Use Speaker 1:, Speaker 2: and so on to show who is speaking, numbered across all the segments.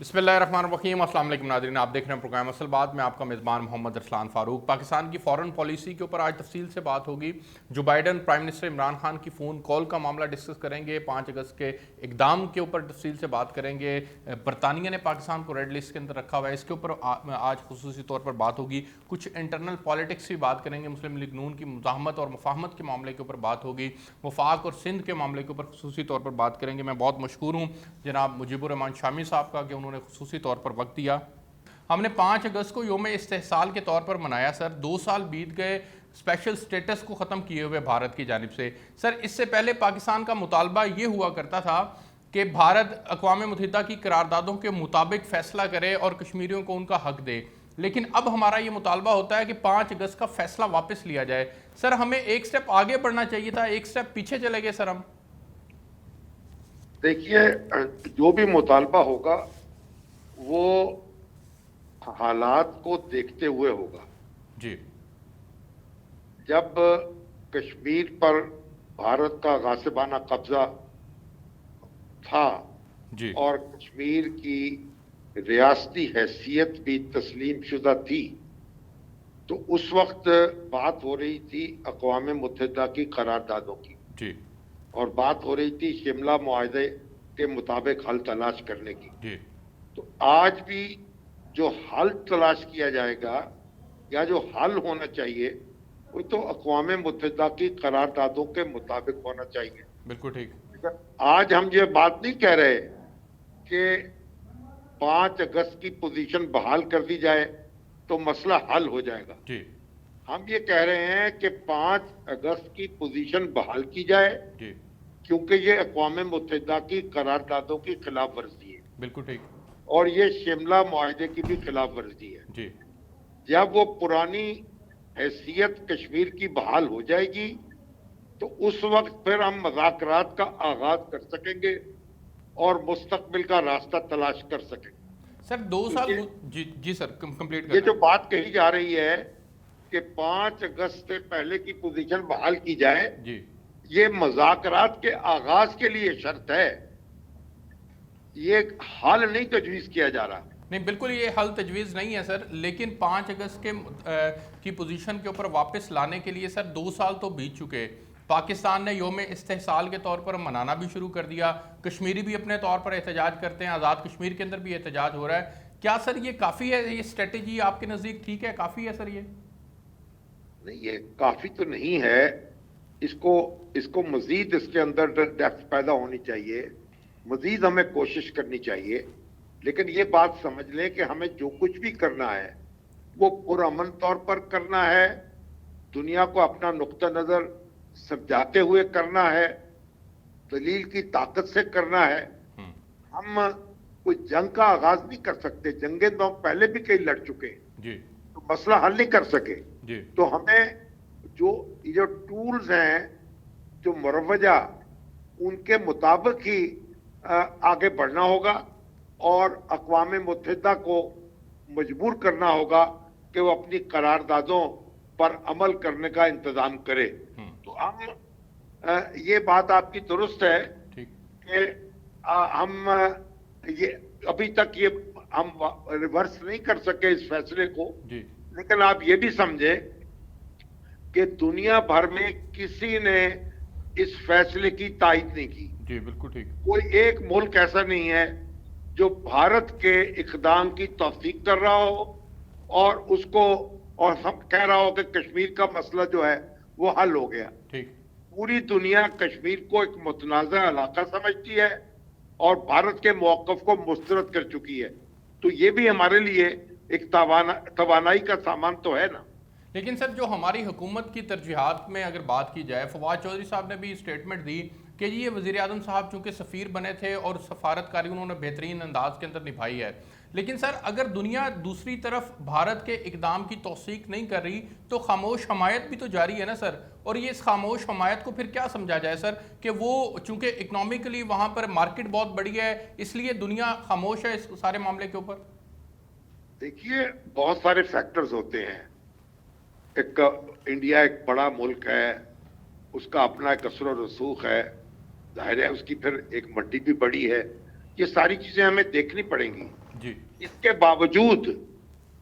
Speaker 1: बिस्मिल्लाहिर्रहमानिर्रहीम। अस्सलाम वालेकुम नाज़रीन, आप देख रहे हैं प्रोग्राम असल बात में। आपका मेज़बान मोहम्मद अरसलान फ़ारूक। पाकिस्तान की फ़ॉरेन पॉलिसी के ऊपर आज तफसील से बात होगी। जो Biden prime minister Imran Khan की फ़ोन कॉल का मामला डिस्कस करेंगे। 5 अगस्त के इक़दाम के ऊपर तफसील से बात करेंगे। बरतानिया ने पाकिस्तान को रेड लिस्ट के अंदर रखा हुआ है, इसके ऊपर आज खुसूसी तौर पर बात होगी। कुछ इंटरनल पॉलिटिक्स की बात करेंगे। मुस्लिम लीग नून की मुज़ाहमत और मुफाहमत के मामले के ऊपर बात होगी। वफाक और सिंध के मामले के ऊपर खुसूसी तौर पर बात करेंगे। मैं बहुत मशकूर हूँ जनाब मुजीबुर रहमान शामी साहब का कि उन्होंने खुसूसी तौर पर वक्त दिया। हमने 5 अगस्त को योम इस्तेहसाल के तौर पर मनाया सर। 2 साल बीत गए स्पेशल स्टेटस को ख़त्म किए हुए भारत की जानिब से। सर इससे पहले पाकिस्तान का मुतालबा ये हुआ करता था कि भारत अक़वाम मुत्तहिदा की करारदादों के मुताबिक फ़ैसला करे और कश्मीरियों को उनका हक दे। लेकिन अब हमारा ये मुतालबा होता है कि 5 अगस्त का फ़ैसला वापस लिया जाए। सर हमें एक स्टेप आगे बढ़ना चाहिए था, एक स्टेप पीछे चले गए सर हम।
Speaker 2: देखिए, जो भी मुतालबा होगा वो हालात को देखते हुए होगा।
Speaker 1: जी
Speaker 2: जब कश्मीर पर भारत का गासिबाना कब्जा था
Speaker 1: जी
Speaker 2: और कश्मीर की रियासती हैसियत भी तस्लीम शुदा थी, तो उस वक्त बात हो रही थी अक़वाम मुत्तहिदा की करारदादों की,
Speaker 1: जी
Speaker 2: और बात हो रही थी शिमला मुआहदे के मुताबिक हल तलाश करने की।
Speaker 1: जी
Speaker 2: तो आज भी जो हल तलाश किया जाएगा या जो हल होना चाहिए वो तो अक़वाम मुत्तहिदा की करारदादों के मुताबिक होना चाहिए।
Speaker 1: बिल्कुल ठीक।
Speaker 2: आज हम ये बात नहीं कह रहे कि 5 अगस्त की पोजीशन बहाल कर दी जाए तो मसला हल हो जाएगा।
Speaker 1: जी
Speaker 2: हम ये कह रहे हैं कि 5 अगस्त की पोजीशन बहाल की जाए,
Speaker 1: जी
Speaker 2: क्योंकि ये अक़वाम मुत्तहिदा की करारदादों की खिलाफ वर्जी है
Speaker 1: बिल्कुल ठीक।
Speaker 2: और ये शिमला मुआहदे की भी खिलाफ वर्जी है।
Speaker 1: जी
Speaker 2: जब वो पुरानी हैसियत कश्मीर की बहाल हो जाएगी तो उस वक्त फिर हम मुज़ाकरात का आगाज कर सकेंगे और मुस्तकबिल का रास्ता तलाश कर सकेंगे।
Speaker 1: सर 2
Speaker 2: तो
Speaker 1: साल जी जी सर कंप्लीट
Speaker 2: ये
Speaker 1: करना
Speaker 2: जो
Speaker 1: है।
Speaker 2: बात कही जा रही है कि 5 अगस्त से पहले की पोजीशन बहाल की जाए,
Speaker 1: जी
Speaker 2: ये मुज़ाकरात के आगाज के लिए शर्त है, ये हल नहीं तजवीज़ किया जा रहा।
Speaker 1: नहीं बिल्कुल ये हल तजवीज़ नहीं है सर, लेकिन 5 अगस्त के की पोजीशन के ऊपर वापस लाने के लिए सर 2 साल तो बीत चुके। पाकिस्तान ने योम इस्तेहसाल के तौर पर मनाना भी शुरू कर दिया। कश्मीरी भी अपने तौर पर एहतजाज करते हैं, आज़ाद कश्मीर के अंदर भी एहतजाज हो रहा है। क्या सर ये काफ़ी है, ये स्ट्रेटजी आपके नज़दीक ठीक है, काफ़ी है सर ये?
Speaker 2: नहीं, ये काफी तो नहीं है। इसको इसको मजीद इसके अंदर डेप्थ पैदा होनी चाहिए, मजीद हमें कोशिश करनी चाहिए। लेकिन ये बात समझ लें कि हमें जो कुछ भी करना है वो पुरअमन तौर पर करना है, दुनिया को अपना नुक्ता नजर समझाते हुए करना है, दलील की ताकत से करना है। हम कोई जंग का आगाज नहीं कर सकते, जंगें तो हम पहले भी कई लड़ चुके हैं,
Speaker 1: जी
Speaker 2: तो मसला हल नहीं कर सके।
Speaker 1: जी
Speaker 2: तो हमें जो टूल्स हैं, जो मुरवजा, उनके मुताबिक ही आगे बढ़ना होगा और अक़वाम मुत्तहिदा को मजबूर करना होगा कि वो अपनी करारदादों पर अमल करने का इंतजाम करे। तो हम ये बात आपकी दुरुस्त है
Speaker 1: ठीक।
Speaker 2: कि हम ये अभी तक ये हम रिवर्स नहीं कर सके इस फैसले को,
Speaker 1: जी
Speaker 2: लेकिन आप ये भी समझे कि दुनिया भर में किसी ने इस फैसले की तायद नहीं की।
Speaker 1: जी बिल्कुल ठीक।
Speaker 2: कोई एक मुल्क ऐसा नहीं है जो भारत के इक़दाम की तौसीक कर रहा हो और उसको और हम कह रहा हो कि कश्मीर का मसला जो है वो हल हो गया।
Speaker 1: ठीक
Speaker 2: पूरी दुनिया कश्मीर को एक मुतनाज़ा इलाका समझती है और भारत के मौक़िफ़ को मुस्तरद कर चुकी है। तो ये भी हमारे लिए एक तवानाई का सामान तो है ना।
Speaker 1: लेकिन सर जो हमारी हुकूमत की तरजीहात में अगर बात की जाए, फवाद चौधरी साहब ने भी स्टेटमेंट दी कि ये वज़ीर आज़म साहब चूँकि सफ़ीर बने थे और सफारतकारी उन्होंने बेहतरीन अंदाज के अंदर निभाई है। लेकिन सर अगर दुनिया दूसरी तरफ भारत के इक़दाम की तौसीक नहीं कर रही तो खामोश हमायत भी तो जारी है ना सर। और ये इस खामोश हमायत को फिर क्या समझा जाए सर कि वो चूँकि इकनॉमिकली वहाँ पर मार्केट बहुत बड़ी है इसलिए दुनिया खामोश है इस सारे मामले के ऊपर?
Speaker 2: देखिए, बहुत सारे फैक्टर्स होते हैं। इंडिया एक बड़ा मुल्क है, उसका अपना एक असर और रसूख है, जाहिर है उसकी फिर एक मंडी भी बड़ी है। ये सारी चीजें हमें देखनी पड़ेंगी।
Speaker 1: जी।
Speaker 2: इसके बावजूद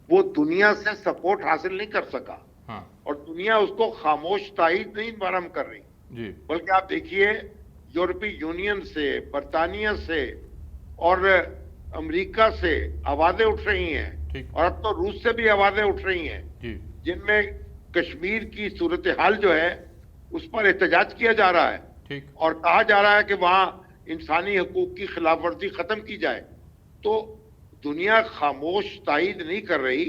Speaker 2: वो दुनिया से सपोर्ट हासिल नहीं कर सका।
Speaker 1: हाँ।
Speaker 2: और दुनिया उसको खामोश तायीद नहीं बरहम कर रही,
Speaker 1: जी।
Speaker 2: बल्कि आप देखिए यूरोपीय यूनियन से, बर्तानिया से और अमेरिका से आवाजें उठ रही हैं,
Speaker 1: ठीक।
Speaker 2: और अब तो रूस से भी आवाजें उठ रही हैं,
Speaker 1: जी।
Speaker 2: जिनमें कश्मीर की सूरत हाल जो है उस पर एहतजाज किया जा रहा है।
Speaker 1: ठीक।
Speaker 2: और कहा जा रहा है कि वहां इंसानी हकूक की खिलाफ वर्जी खत्म की जाए। तो दुनिया खामोश तायीद नहीं कर रही,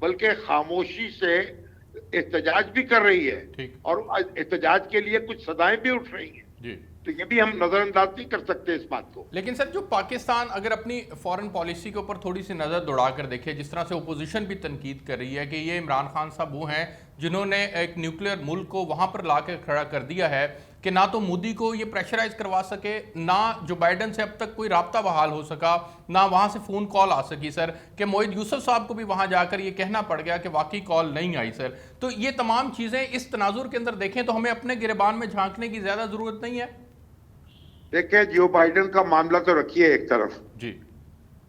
Speaker 2: बल्कि खामोशी से एहतजाज भी कर रही है,
Speaker 1: ठीक।
Speaker 2: और एहतजाज के लिए कुछ सदाएं भी उठ रही हैं।
Speaker 1: जी।
Speaker 2: तो ये भी हम नजरअंदाज नहीं कर सकते इस बात को।
Speaker 1: लेकिन सर, जो पाकिस्तान अगर अपनी फॉरेन पॉलिसी के ऊपर थोड़ी सी नज़र दौड़ा कर देखे, जिस तरह से ओपोजिशन भी तनकीद कर रही है कि ये इमरान खान साहब वो हैं जिन्होंने एक न्यूक्लियर मुल्क को वहां पर ला कर खड़ा कर दिया है कि ना तो मोदी को ये प्रेशराइज करवा सके, ना जो बाइडन से अब तक कोई राब्ता बहाल हो सका, ना वहां से फ़ोन कॉल आ सकी सर, कि मोहित यूसुफ साहब को भी वहां जाकर ये कहना पड़ गया कि वाकई कॉल नहीं आई सर। तो ये तमाम चीज़ें इस तनाजुर के अंदर देखें तो हमें अपने गिरबान में झांकने की ज़्यादा ज़रूरत नहीं है।
Speaker 2: देखिए, जो बाइडन का मामला तो रखिए एक तरफ
Speaker 1: जी।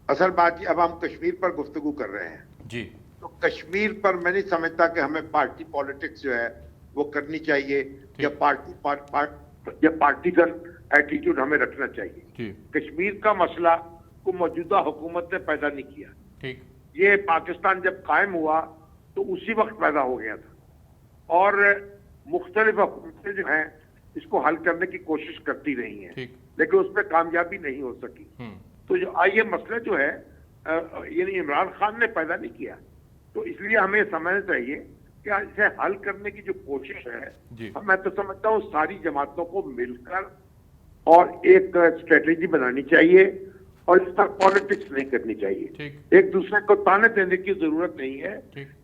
Speaker 2: असल बात अब हम कश्मीर पर गुफ्तगू कर रहे हैं।
Speaker 1: जी।
Speaker 2: तो कश्मीर पर मैं नहीं समझता कि हमें पार्टी पॉलिटिक्स जो है वो करनी चाहिए, या पार्टीगन एटीट्यूड हमें रखना चाहिए।
Speaker 1: जी।
Speaker 2: कश्मीर का मसला को मौजूदा हुकूमत ने पैदा नहीं किया।
Speaker 1: ठीक।
Speaker 2: ये पाकिस्तान जब कायम हुआ तो उसी वक्त पैदा हो गया था, और मुख्तलिफ हुकूमतें जो हैं इसको हल करने की कोशिश करती रही हैं, लेकिन उस पर कामयाबी नहीं हो सकी। तो जो ये मसला जो है यानी इमरान खान ने पैदा नहीं किया, तो इसलिए हमें समझना चाहिए कि इसे हल करने की जो कोशिश है, मैं तो समझता हूँ सारी जमातों को मिलकर और एक स्ट्रेटेजी बनानी चाहिए, और इस पर पॉलिटिक्स नहीं करनी चाहिए। एक दूसरे को ताने देने की जरूरत नहीं है,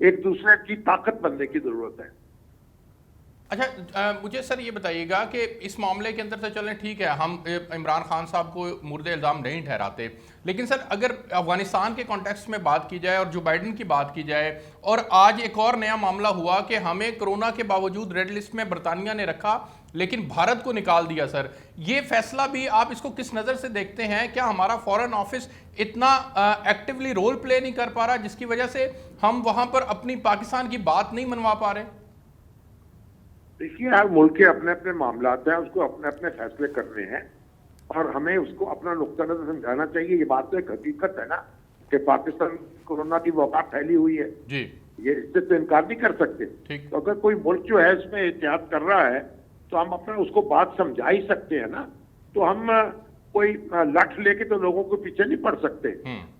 Speaker 2: एक दूसरे की ताकत बनने की जरूरत है।
Speaker 1: अच्छा, मुझे सर ये बताइएगा कि इस मामले के अंदर तो चलें ठीक है, हम इमरान खान साहब को मुर्दे इल्ज़ाम नहीं ठहराते, लेकिन सर अगर अफगानिस्तान के कॉन्टेक्स्ट में बात की जाए और जो बाइडन की बात की जाए, और आज एक और नया मामला हुआ कि हमें कोरोना के बावजूद रेड लिस्ट में बरतानिया ने रखा लेकिन भारत को निकाल दिया। सर, ये फैसला भी आप इसको किस नज़र से देखते हैं? क्या हमारा फॉरेन ऑफिस इतना एक्टिवली रोल प्ले नहीं कर पा रहा जिसकी वजह से हम वहां पर अपनी पाकिस्तान की बात नहीं मनवा पा रहे?
Speaker 2: देखिए, हर मुल्क के अपने अपने मामलात हैं, उसको अपने अपने फैसले करने हैं, और हमें उसको अपना नुक्ता नज़र समझाना चाहिए। ये बात तो एक हकीकत है ना कि पाकिस्तान कोरोना की वबा फैली हुई है जी, ये इससे तो इनकार नहीं कर सकते। तो अगर कोई मुल्क जो है इसमें एहतियात कर रहा है तो हम अपना उसको बात समझा ही सकते हैं ना। तो हम कोई लठ लेके तो लोगों को पीछे नहीं पड़ सकते,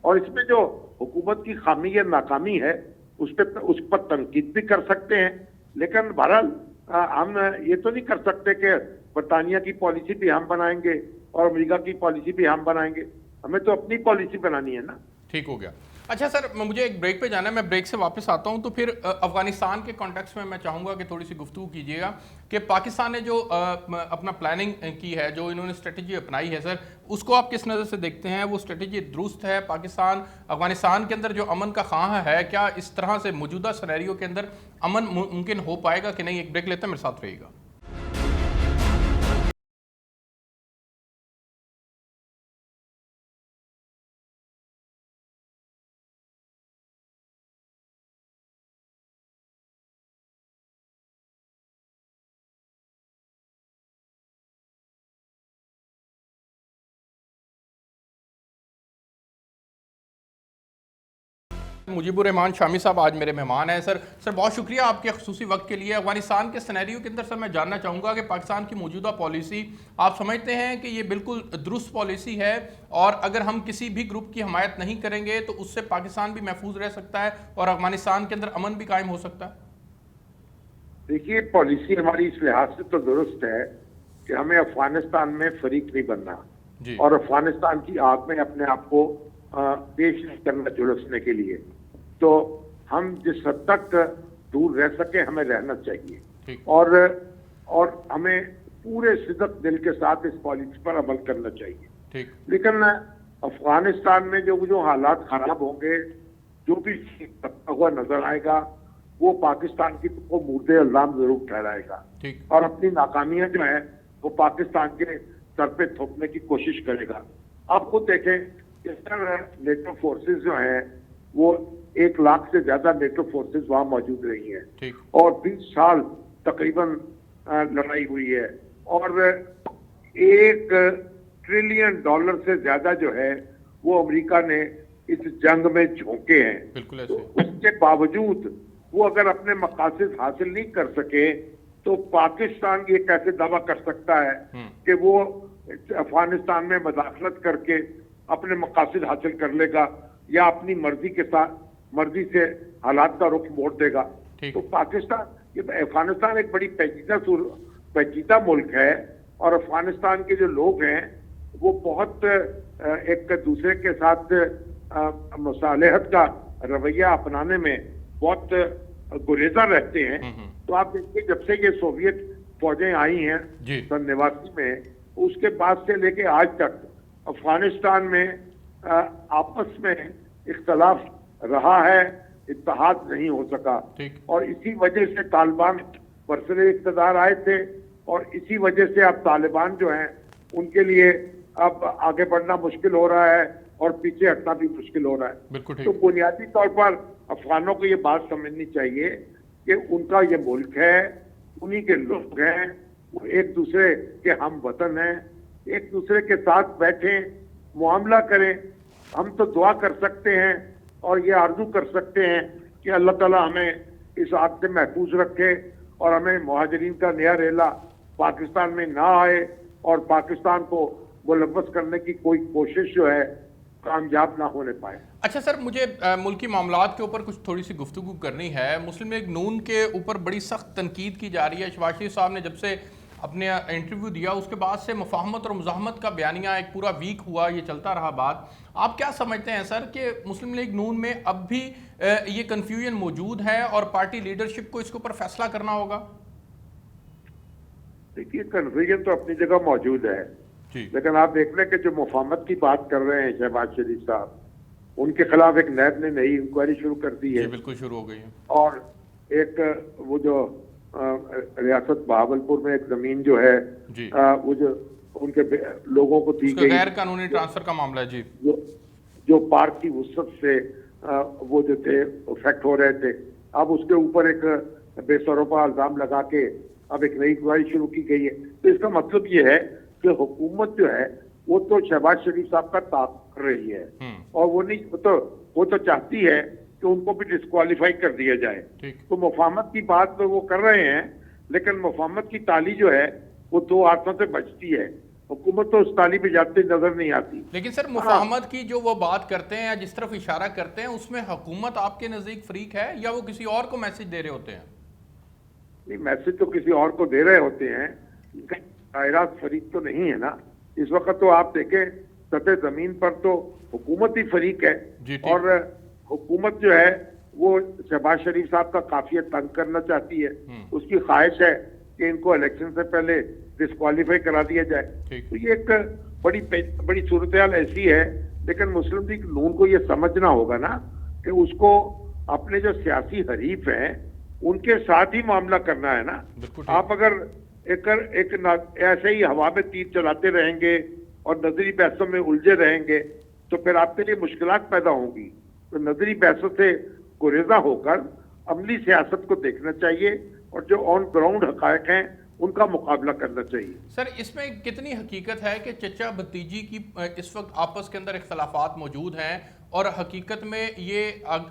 Speaker 2: और इसमें जो हुकूमत की खामी या नाकामी है उस पर तनकीद भी कर सकते हैं, लेकिन बहरहाल हम ये तो नहीं कर सकते कि बरतानिया की पॉलिसी भी हम बनाएंगे और अमेरिका की पॉलिसी भी हम बनाएंगे। हमें तो अपनी पॉलिसी बनानी है ना। ठीक हो गया।
Speaker 1: अच्छा सर, मुझे एक ब्रेक पे जाना है, मैं ब्रेक से वापस आता हूं, तो फिर अफगानिस्तान के कॉन्टेक्स्ट में मैं चाहूंगा कि थोड़ी सी गुफ्तगू कीजिएगा कि पाकिस्तान ने जो अपना प्लानिंग की है, जो इन्होंने स्ट्रेटजी अपनाई है सर, उसको आप किस नज़र से देखते हैं? वो स्ट्रेटजी दुरुस्त है? पाकिस्तान अफगानिस्तान के अंदर जो अमन का ख्वाह है, क्या इस तरह से मौजूदा सिनेरियो के अंदर अमन मुमकिन हो पाएगा कि नहीं? एक ब्रेक लेते हैं, मेरे साथ रहिएगा। मुजीबुर रहमान शामी साहब आज मेरे मेहमान हैं। सर बहुत शुक्रिया आपके ख़ुसूसी वक्त के लिए। अफगानिस्तान के सिनेरियो के अंदर सर मैं जानना चाहूँगा कि पाकिस्तान की मौजूदा पॉलिसी आप समझते हैं कि ये बिल्कुल दुरुस्त पॉलिसी है, और अगर हम किसी भी ग्रुप की हमायत नहीं करेंगे तो उससे पाकिस्तान भी महफूज रह सकता है और अफगानिस्तान के अंदर अमन भी कायम हो सकता है?
Speaker 2: देखिए, पॉलिसी हमारी इस लिहाज से तो दुरुस्त है कि हमें अफगानिस्तान में फरीक नहीं बनना, और अफगानिस्तान की आग में अपने आप को पेश नहीं करना झुलसने के लिए। तो हम जिस हद तक दूर रह सके हमें रहना चाहिए, और हमें पूरे सिद्दत दिल के साथ इस पॉलिसी पर अमल करना चाहिए। लेकिन अफगानिस्तान में जो हालात खराब होंगे, जो भी हुआ नजर आएगा, वो पाकिस्तान की को मुर्दे इल्जाम जरूर ठहराएगा, और अपनी नाकामियां जो है वो पाकिस्तान के सर पे थोपने की कोशिश करेगा। आप खुद देखें इस तरह नेटो फोर्सेस जो हैं वो 1 लाख से ज्यादा नेटो फोर्सेस वहां मौजूद रही हैं
Speaker 1: ठीक।
Speaker 2: और 20 साल तकरीबन लड़ाई हुई है और $1 ट्रिलियन से ज्यादा जो है वो अमेरिका ने इस जंग में झोंके हैं।
Speaker 1: बिल्कुल
Speaker 2: तो
Speaker 1: ऐसे।
Speaker 2: उसके बावजूद वो अगर अपने मकासद हासिल नहीं कर सके तो पाकिस्तान ये कैसे दावा कर सकता है कि वो अफगानिस्तान में मदाखलत करके अपने मकासद हासिल कर लेगा या अपनी मर्जी से हालात का रुख मोड़ देगा।
Speaker 1: ठीक।
Speaker 2: तो पाकिस्तान, ये अफगानिस्तान एक बड़ी पेचीदा मुल्क है और अफगानिस्तान के जो लोग हैं वो बहुत एक दूसरे के साथ मुसालहत का रवैया अपनाने में बहुत गुरेजा रहते हैं। तो आप देखिए जब से ये सोवियत फौजें आई हैं
Speaker 1: जी।
Speaker 2: सन 89 में, उसके बाद से लेके आज तक अफगानिस्तान में आपस में इख्तलाफ रहा है, इत्तेहाद नहीं हो सका।
Speaker 1: ठीक।
Speaker 2: और इसी वजह से तालिबान बरसरे इक़्तिदार आए थे और इसी वजह से अब तालिबान जो हैं उनके लिए अब आगे बढ़ना मुश्किल हो रहा है और पीछे हटना भी मुश्किल हो रहा है।
Speaker 1: बिल्कुल ठीक।
Speaker 2: तो बुनियादी तौर पर अफगानों को ये बात समझनी चाहिए कि उनका ये मुल्क है, उन्हीं के लोग हैं, वो एक दूसरे के हम वतन हैं, एक दूसरे के साथ बैठें, मुआमला करें। हम तो दुआ कर सकते हैं और ये आरजू कर सकते हैं कि अल्लाह ताला हमें इस आग से महफूज रखे और हमें मुहाजिरीन का नया रेला पाकिस्तान में ना आए और पाकिस्तान को मुलव्वस करने की कोई कोशिश जो है कामयाब ना होने पाए।
Speaker 1: अच्छा सर, मुझे मुल्की मामलात के ऊपर कुछ थोड़ी सी गुफ्तगू करनी है। मुस्लिम लीग नून के ऊपर बड़ी सख्त तनकीद की जा रही है। शहबाज शरीफ साहब ने जब से अपने इंटरव्यू दिया उसके बाद से मुफाहमत और मुजाहमत का बयानिया एक पूरा वीक हुआ, ये चलता रहा बात। आप क्या समझते हैं सर कि मुस्लिम लीग नून में अब भी ये कन्फ्यूजन मौजूद है और पार्टी लीडरशिप को इसके ऊपर फैसला करना होगा?
Speaker 2: देखिए, कन्फ्यूजन तो अपनी जगह मौजूद है, लेकिन आप देख लें कि जो मुफाहमत की बात कर रहे हैं शहबाज शरीफ साहब, उनके खिलाफ एक नैब ने नई इंक्वायरी शुरू कर दी है।
Speaker 1: बिल्कुल शुरू हो गई है।
Speaker 2: और एक वो जो रियासत बहावलपुर में एक जमीन जो है वो जो उनके लोगों को दी गई,
Speaker 1: गैर कानूनी ट्रांसफर का मामला है जी,
Speaker 2: जो पार्क की वुसअत से वो जो थे इफेक्ट हो रहे थे, अब उसके ऊपर एक बेसरोपा इल्जाम लगा के अब एक नई इंक्वायरी शुरू की गई है। तो इसका मतलब ये है कि हुकूमत जो है वो तो शहबाज शरीफ साहब का ताक कर रही है और वो तो चाहती है कि उनको भी डिस्क्वालीफाई कर दिया जाए। तो मुफाहमत की बात तो वो कर रहे हैं, लेकिन मुफाहमत की ताली जो है वो 2 हाथों से बचती है। हुकूमत तो उस ताली पे जाती नजर नहीं आती।
Speaker 1: लेकिन सर मुफाहमत की जो वो बात करते हैं या जिस तरफ इशारा करते हैं उसमें हुकूमत आपके नजदीक फरीक है या वो किसी और को मैसेज दे रहे होते हैं?
Speaker 2: नहीं, मैसेज तो किसी और को दे रहे होते हैं, कायरात फरीक तो नहीं है ना। इस वक्त तो आप देखें सतह जमीन पर तो हुकूमत ही फरीक है और हुकूमत जो है वो शहबाज शरीफ साहब का काफिया तंग करना चाहती है। उसकी ख्वाहिश है कि इनको इलेक्शन से पहले डिस्क्वालीफाई करा दिया जाए। तो ये एक बड़ी सूरत हाल ऐसी है, लेकिन मुस्लिम लीग नून को ये समझना होगा ना कि उसको अपने जो सियासी हरीफ हैं उनके साथ ही मामला करना है ना। आप अगर एक ऐसे ही हवा में तीर चलाते रहेंगे और नजरी बहसों में उलझे रहेंगे तो फिर आपके लिए मुश्किलात पैदा होंगी। तो नजरी बहसों से गुरेजा होकर अमली सियासत को देखना चाहिए और जो ऑन ग्राउंड हकायक हैं उनका मुकाबला करना चाहिए।
Speaker 1: सर, इसमें कितनी हकीकत है कि चचा भतीजी की इस वक्त आपस के अंदर इख्तलाफात मौजूद हैं और हकीकत में ये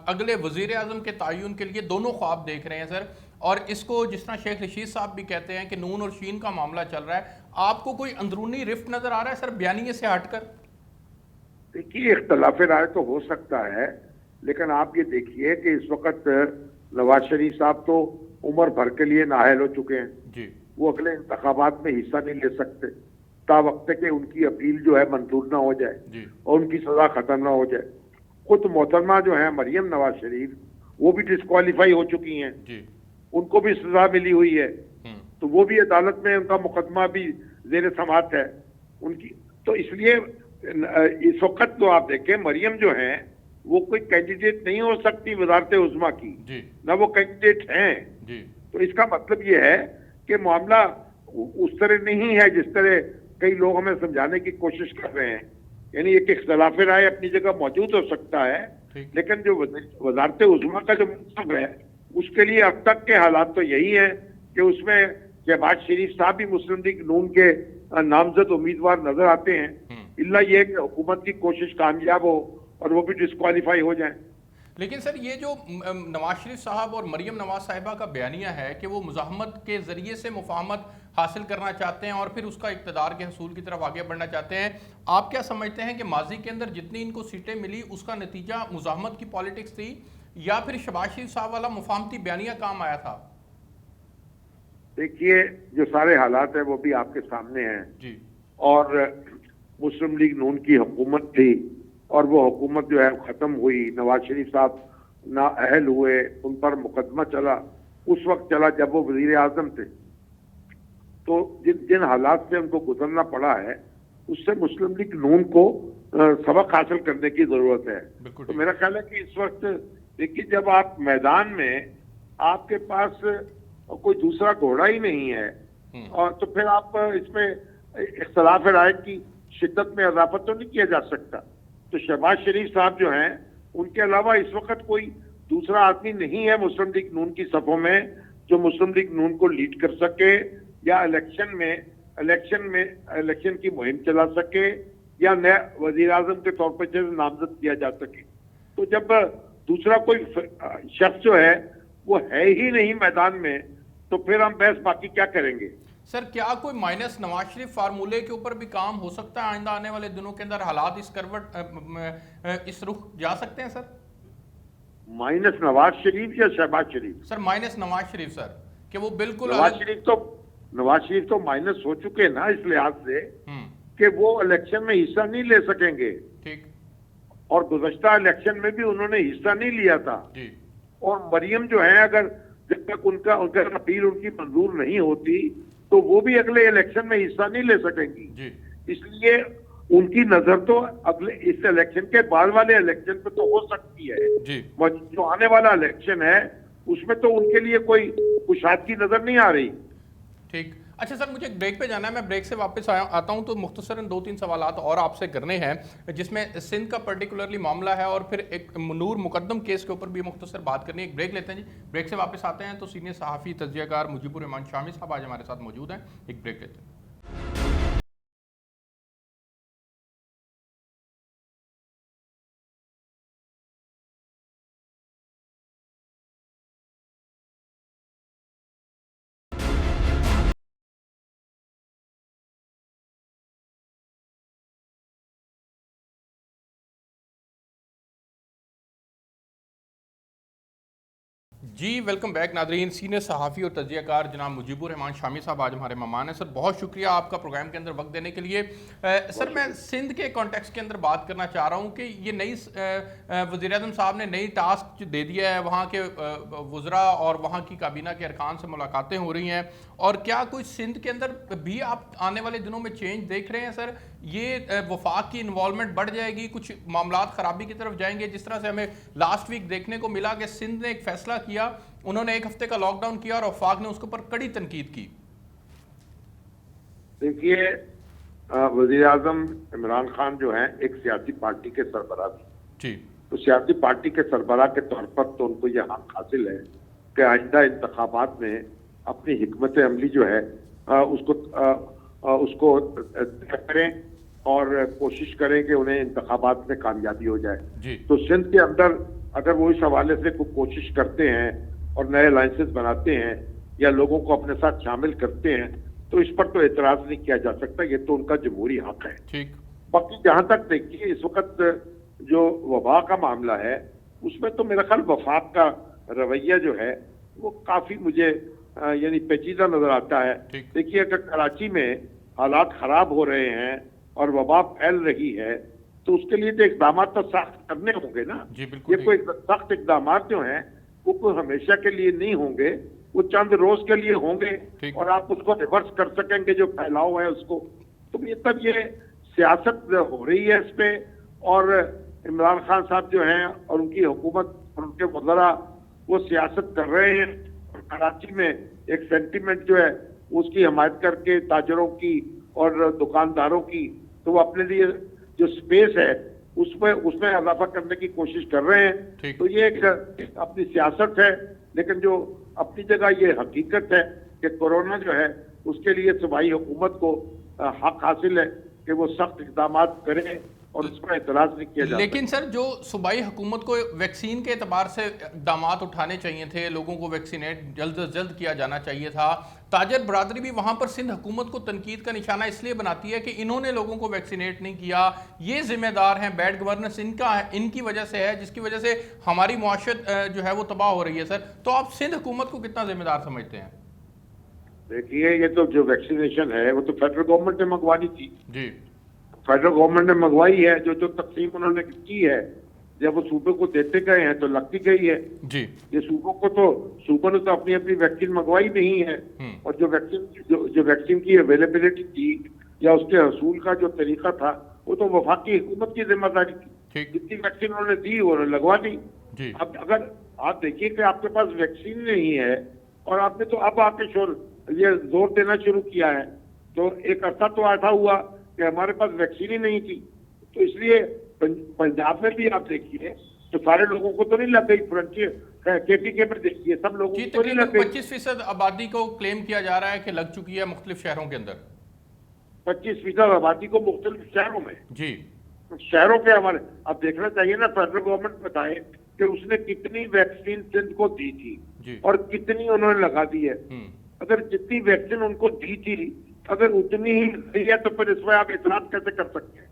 Speaker 1: अगले वजीर आजम के तयन के लिए दोनों ख्वाब देख रहे हैं सर? और इसको जिस तरह शेख रशीद साहब भी कहते हैं कि नून और शीन का मामला चल रहा है, आपको कोई अंदरूनी रिफ्ट नजर आ रहा है सर बयानिए से हटकर?
Speaker 2: देखिए, इख्तलाफ राय तो हो सकता है, लेकिन आप ये देखिए कि इस वक्त नवाज शरीफ साहब तो उम्र भर के लिए नाअहल हो चुके हैं जी। वो अगले इंतखाबात में हिस्सा नहीं ले सकते तावक्त के उनकी अपील जो है मंजूर ना हो जाए जी। और उनकी सजा खत्म ना हो जाए। खुद मोहतरमा जो है मरियम नवाज शरीफ वो भी डिस्क्वालीफाई हो चुकी हैं जी। उनको भी सजा मिली हुई है, तो वो भी अदालत में उनका मुकदमा भी जेर समाअत है उनकी। तो इसलिए इस वक्त तो आप देखें मरियम जो है वो कोई कैंडिडेट नहीं हो सकती वजारत उज़्मा की जी। ना वो कैंडिडेट हैं जी। तो इसका मतलब ये है कि मामला उस तरह नहीं है जिस तरह कई लोग हमें समझाने की कोशिश कर रहे हैं। यानी एक इख्तलाफ राय अपनी जगह मौजूद हो सकता है,
Speaker 1: ठीक।
Speaker 2: लेकिन जो वजारत उज़्मा का जो मंसब है उसके लिए अब तक के हालात तो यही है कि उसमें शहबाज शरीफ साहब भी मुस्लिम लीग नून के नामजद उम्मीदवार नजर आते हैं, इल्ला ये कि हुकूमत की कोशिश कामयाब हो और वो भी डिस्क्वालीफाई हो जाए।
Speaker 1: लेकिन सर ये जो नवाज शरीफ साहब और मरियम नवाज साहिबा का बयानिया है कि वो मुज़ाहमत के ज़रिए से मुफाहमत हासिल करना चाहते हैं और फिर उसका इक़्तिदार के हसूल की तरफ आगे बढ़ना चाहते हैं, आप क्या समझते हैं कि माजी के अंदर जितनी इनको सीटें मिली उसका नतीजा मुज़ाहमत की पॉलिटिक्स थी या फिर शहबाज शरीफ साहब वाला मुफाहमती बयानिया काम आया था?
Speaker 2: देखिए, जो सारे हालात हैं वो भी आपके सामने हैं
Speaker 1: जी।
Speaker 2: और मुस्लिम लीग नून की हुकूमत थी और वो हुकूमत जो है खत्म हुई, नवाज शरीफ साहब नाअहल हुए, उन पर मुकदमा चला, उस वक्त चला जब वो वजीर आजम थे। तो जिन जिन हालात से उनको गुजरना पड़ा है उससे मुस्लिम लीग नून को सबक हासिल करने की जरूरत है। तो मेरा ख्याल है कि इस वक्त देखिए, जब आप मैदान में आपके पास कोई दूसरा घोड़ा ही नहीं है और तो फिर आप इसमें इख्तलाफ राय की शिद्दत में इजाफा तो नहीं किया जा सकता। तो शहबाज शरीफ साहब जो हैं उनके अलावा इस वक्त कोई दूसरा आदमी नहीं है मुस्लिम लीग नून की सफों में जो मुस्लिम लीग नून को लीड कर सके या इलेक्शन की मुहिम चला सके या नया वजीर आजम के तौर पर जब नामजद किया जा सके। तो जब दूसरा कोई शख्स जो है वो है ही नहीं मैदान में, तो फिर हम बहस बाकी क्या करेंगे।
Speaker 1: सर क्या कोई माइनस नवाज शरीफ फार्मूले के ऊपर भी काम हो सकता है आइंदा आने वाले दिनों के अंदर? हालात इस करवट इस रुख जा सकते हैं सर?
Speaker 2: माइनस नवाज शरीफ या शहबाज शरीफ?
Speaker 1: Sir minus Nawaz Sharif sir, कि वो बिल्कुल
Speaker 2: नवाज शरीफ तो माइनस हो चुके हैं ना, इस लिहाज से कि वो इलेक्शन में हिस्सा नहीं ले सकेंगे।
Speaker 1: ठीक।
Speaker 2: और गुज़श्ता इलेक्शन में भी उन्होंने हिस्सा नहीं लिया था
Speaker 1: जी।
Speaker 2: और मरियम जो है, अगर जब तक उनका अपील उनकी मंजूर नहीं होती तो वो भी अगले इलेक्शन में हिस्सा नहीं ले सकेंगी जी। इसलिए उनकी नजर तो अगले इस इलेक्शन के बाद वाले इलेक्शन पे तो हो सकती है जी। जो आने वाला इलेक्शन है उसमें तो उनके लिए कोई कुशादगी नजर नहीं आ रही।
Speaker 1: ठीक। अच्छा सर, मुझे एक ब्रेक पे जाना है, मैं ब्रेक से वापस आता हूं तो मुख्तसरन 2-3 सवालात और आपसे करने हैं जिसमें सिंध का पर्टिकुलरली मामला है और फिर एक नूर मुकद्दम केस के ऊपर भी मुख्तसर बात करनी है। एक ब्रेक लेते हैं जी, ब्रेक से वापस आते हैं तो सीनियर सहाफ़ी तज्ज़ियाकार मुजीबुर रहमान शामी साहब आज हमारे साथ मौजूद हैं। एक ब्रेक लेते हैं। जी वेलकम बैक नादरीन। सीनियर सहाफ़ी और तज्ज़ियाकार जनाब मुजीबुर रहमान शामी साहब आज हमारे मेहमान हैं। सर बहुत शुक्रिया आपका प्रोग्राम के अंदर वक्त देने के लिए। सर मैं सिंध के कॉन्टेक्स्ट के अंदर बात करना चाह रहा हूँ कि ये नई वज़ीर-ए-आज़म साहब ने नई टास्क दे दिया है, वहाँ के वज़रा और वहाँ की काबीना के अरकान से मुलाकातें हो रही हैं और क्या कोई सिंध के अंदर भी आप आने वाले दिनों में चेंज देख रहे हैं सर? ये वफाक की इन्वॉल्वमेंट बढ़ जाएगी, कुछ मामलात ख़राबी की तरफ जाएंगे? जिस तरह से हमें लास्ट वीक देखने को मिला कि सिंध ने एक फैसला किया, उन्होंने 1 हफ्ते का लॉकडाउन किया और वफाक ने उसके ऊपर कड़ी तनकीद की।
Speaker 2: देखिए, वज़ीर आज़म इमरान खान जो हैं एक सियासी पार्टी के सरबराह जी, तो सियासी पार्टी के सरबराह के तौर पर तो उनको यह हक हासिल है कि आइंदा इंतखाबात में अपनी हिकमत अमली जो है उसको करें और कोशिश करें कि उन्हें इंतखाबात में कामयाबी हो जाए। तो सिंध के अंदर अगर वो इस हवाले से कोई कोशिश करते हैं और नए अलायंसेस बनाते हैं या लोगों को अपने साथ शामिल करते हैं तो इस पर तो एतराज नहीं किया जा सकता, ये तो उनका जमहूरी हक है। ठीक। बाकी जहां तक देखिए इस वक्त जो वबा का मामला है उसमें तो मेरा ख्याल वफाक का रवैया जो है वो काफी मुझे यानी पेचीदा नजर आता है। देखिए, अगर कराची में हालात खराब हो रहे हैं और वबा फैल रही है तो उसके लिए तो इकदाम तो सख्त करने होंगे ना। ये कोई सख्त इकदाम जो हैं वो कोई हमेशा के लिए नहीं होंगे, वो चंद रोज के लिए होंगे और आप उसको रिवर्स कर सकेंगे जो फैलाव है उसको। तो ये तब ये सियासत हो रही है इस पे और इमरान खान साहब जो हैं और उनकी हुकूमत और उनके वज़रा वो सियासत कर रहे हैं और कराची में एक सेंटीमेंट जो है उसकी हमायत करके ताजरों की और दुकानदारों की, तो वो अपने लिए जो स्पेस है उसमें इजाफा करने की कोशिश कर रहे हैं। तो ये एक अपनी सियासत है, लेकिन जो अपनी जगह ये हकीकत है कि कोरोना जो है उसके लिए सूबाई हुकूमत को हक हासिल है कि वो सख्त इक़दाम करें और उसका एतराज नहीं किया जाता।
Speaker 1: लेकिन सर जो सूबाई हुकूमत को वैक्सीन के एतबार से इक़दाम उठाने चाहिए थे, लोगों को वैक्सीनेट जल्द से जल्द किया जाना चाहिए था। ताजर बरादरी भी वहां पर सिंध हुकूमत को तनकीद का निशाना इसलिए बनाती है कि इन्होंने लोगों को वैक्सीनेट नहीं किया, ये जिम्मेदार हैं, बैड गवर्नेंस इनका है, इनकी वजह से है, जिसकी वजह से हमारी मुआशरत जो है वो तबाह हो रही है। सर तो आप सिंध हुकूमत को कितना जिम्मेदार समझते हैं?
Speaker 2: देखिए, ये तो जो वैक्सीनेशन है वो तो फेडरल गवर्नमेंट ने मंगवानी थी जी। फेडरल गवर्नमेंट ने मंगवाई है। जो तकसीम उन्होंने की है, जब वो सूबे को देते गए हैं तो लगती गई है जी। ये सूबों ने तो अपनी अपनी वैक्सीन मंगवाई नहीं है। और जो वैक्सीन की अवेलेबिलिटी थी या उसके हसूल का जो तरीका था वो तो वफाकी हुकूमत की जिम्मेदारी थी। जितनी वैक्सीन उन्होंने दी उन्होंने लगवा दी। अब अगर आप देखिए कि आपके पास वैक्सीन नहीं है और आपने तो अब आके ये जोर देना शुरू किया है, तो एक अर्सा तो ऐसा हुआ कि हमारे पास वैक्सीन ही नहीं थी, तो इसलिए पंजाब में भी आप देखिए तो सारे लोगों को तो नहीं लग गई। फ्रंटियर केपीके में देखिए सब लोगों को तो नहीं लग गई।
Speaker 1: 25% आबादी को क्लेम किया जा रहा है कि लग चुकी है मुख्तलिफ शहरों के अंदर।
Speaker 2: 25% आबादी को मुख्तलिफ शहरों में जी। शहरों के हमारे अब देखना चाहिए ना, फेडरल गवर्नमेंट बताए कि उसने कितनी वैक्सीन सिंध को दी थी और कितनी उन्होंने लगा दी है। अगर जितनी वैक्सीन उनको दी थी अगर उतनी ही नहीं है तो फिर इसमें आप इतराज कैसे कर सकते हैं?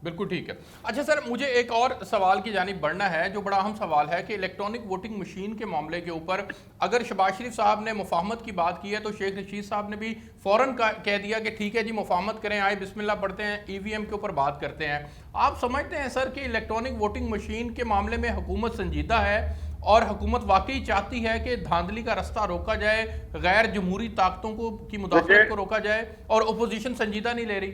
Speaker 1: बिल्कुल ठीक है। अच्छा सर, मुझे एक और सवाल की जानिब बढ़ना है जो बड़ा अहम सवाल है कि इलेक्ट्रॉनिक वोटिंग मशीन के मामले के ऊपर अगर शहबाज शरीफ साहब ने मुफाहमत की बात की है तो शेख रशीद साहब ने भी फौरन कह दिया कि ठीक है जी, मुफाहमत करें, आए बिस्मिल्लाह पढ़ते हैं, ईवीएम के ऊपर बात करते हैं। आप समझते हैं सर कि इलेक्ट्रॉनिक वोटिंग मशीन के मामले में हुकूमत संजीदा है और हुकूमत वाकई चाहती है कि धांधली का रास्ता रोका जाए, गैर जमहूरी ताकतों की मुदाफियत को रोका जाए, और अपोजिशन संजीदा नहीं ले रही?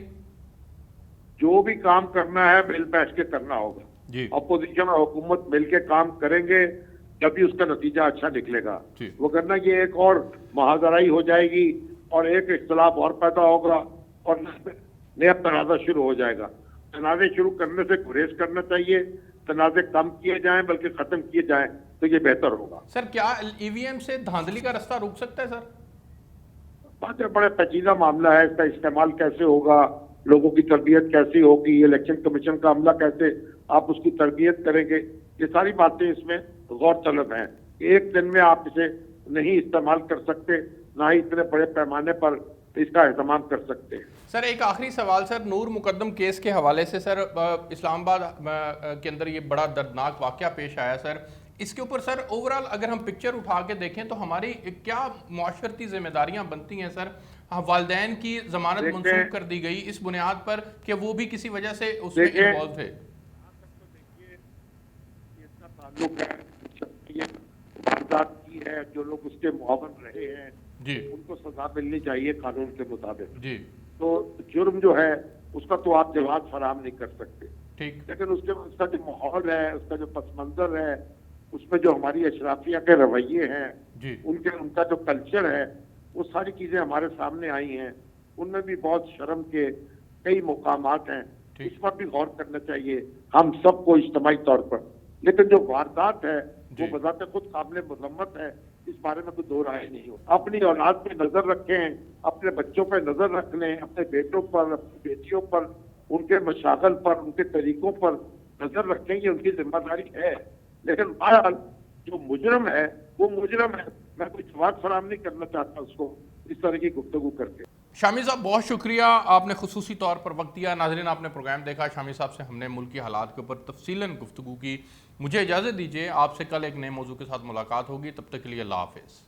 Speaker 2: जो भी काम करना है मिल बैठ के करना होगा जी। अपोजिशन और हुकूमत मिलके काम करेंगे तभी उसका नतीजा अच्छा निकलेगा। वो करना ये एक और महाजराई हो जाएगी और एक इख्तलाफ और पैदा होगा और नया तनाज़ा शुरू हो जाएगा। तनाज़े शुरू करने से गुरेज करना चाहिए, तनाज़े कम किए जाएं बल्कि खत्म किए जाएं तो ये बेहतर होगा।
Speaker 1: सर क्या ईवीएम से धांधली का रास्ता रुक सकता है? सर
Speaker 2: बात बड़ा पेचीदा मामला है, इसका इस्तेमाल कैसे होगा, लोगों की तरबियत कैसी होगी, इलेक्शन कमीशन का अमला कैसे आप उसकी तरबियत करेंगे, ये सारी बातें इसमें गौर तलब हैं। एक दिन में आप इसे नहीं इस्तेमाल कर सकते, ना ही इतने बड़े पैमाने पर इसका एहतमाम कर सकते हैं।
Speaker 1: सर एक आखिरी सवाल सर, नूर मुकद्दम केस के हवाले से सर इस्लामाबाद के अंदर ये बड़ा दर्दनाक वाकया पेश आया सर, इसके ऊपर सर ओवरऑल अगर हम पिक्चर उठा के देखें तो हमारी क्या मुआशरती जिम्मेदारियां बनती हैं सर? वालिदैन की जमानत मंसूख कर दी गई इस बुनियाद पर कि वो भी किसी वजह से उसमें इन्वॉल्व थे।
Speaker 2: है जो लोग उसके मुआवन रहे हैं जी, उनको सजा मिलनी चाहिए कानून के मुताबिक जी। तो जुर्म जो है उसका तो आप जवाब फराहम नहीं कर सकते ठीक, लेकिन उसका जो माहौल है, उसका जो पस मंजर है, उसमें जो हमारी अशराफिया के रवैये हैं, उनका जो कल्चर है, वो सारी चीजें हमारे सामने आई हैं। उनमें भी बहुत शर्म के कई मुकामात हैं, इस पर भी गौर करना चाहिए हम सबको इज्तिमाई तौर पर। लेकिन जो वारदात है वो बजाते खुद काबिल मजम्मत है, इस बारे में कोई दो राय नहीं हो। अपनी औलाद पे नजर रखें, अपने बच्चों पे नजर रख लें, अपने बेटों पर, अपनी बेटियों पर, उनके मशागल पर, उनके तरीकों पर नजर रखें, ये उनकी जिम्मेदारी है। लेकिन बहरहाल जो मुजरम है वो मुजरम है, मैं कोई जवाब फराहम नहीं करना चाहता उसको इस तरह की गुफ्तगू करके।
Speaker 1: शामी साहब बहुत शुक्रिया, आपने खुसूसी तौर पर वक्त दिया। नाज़रीन आपने प्रोग्राम देखा, शामी साहब से हमने मुल्क की हालात के ऊपर तफसीलन गुफ्तगू की। मुझे इजाज़त दीजिए, आपसे कल एक नए मौजू के साथ मुलाकात होगी, तब तक के लिए अल्लाह हाफ़िज़।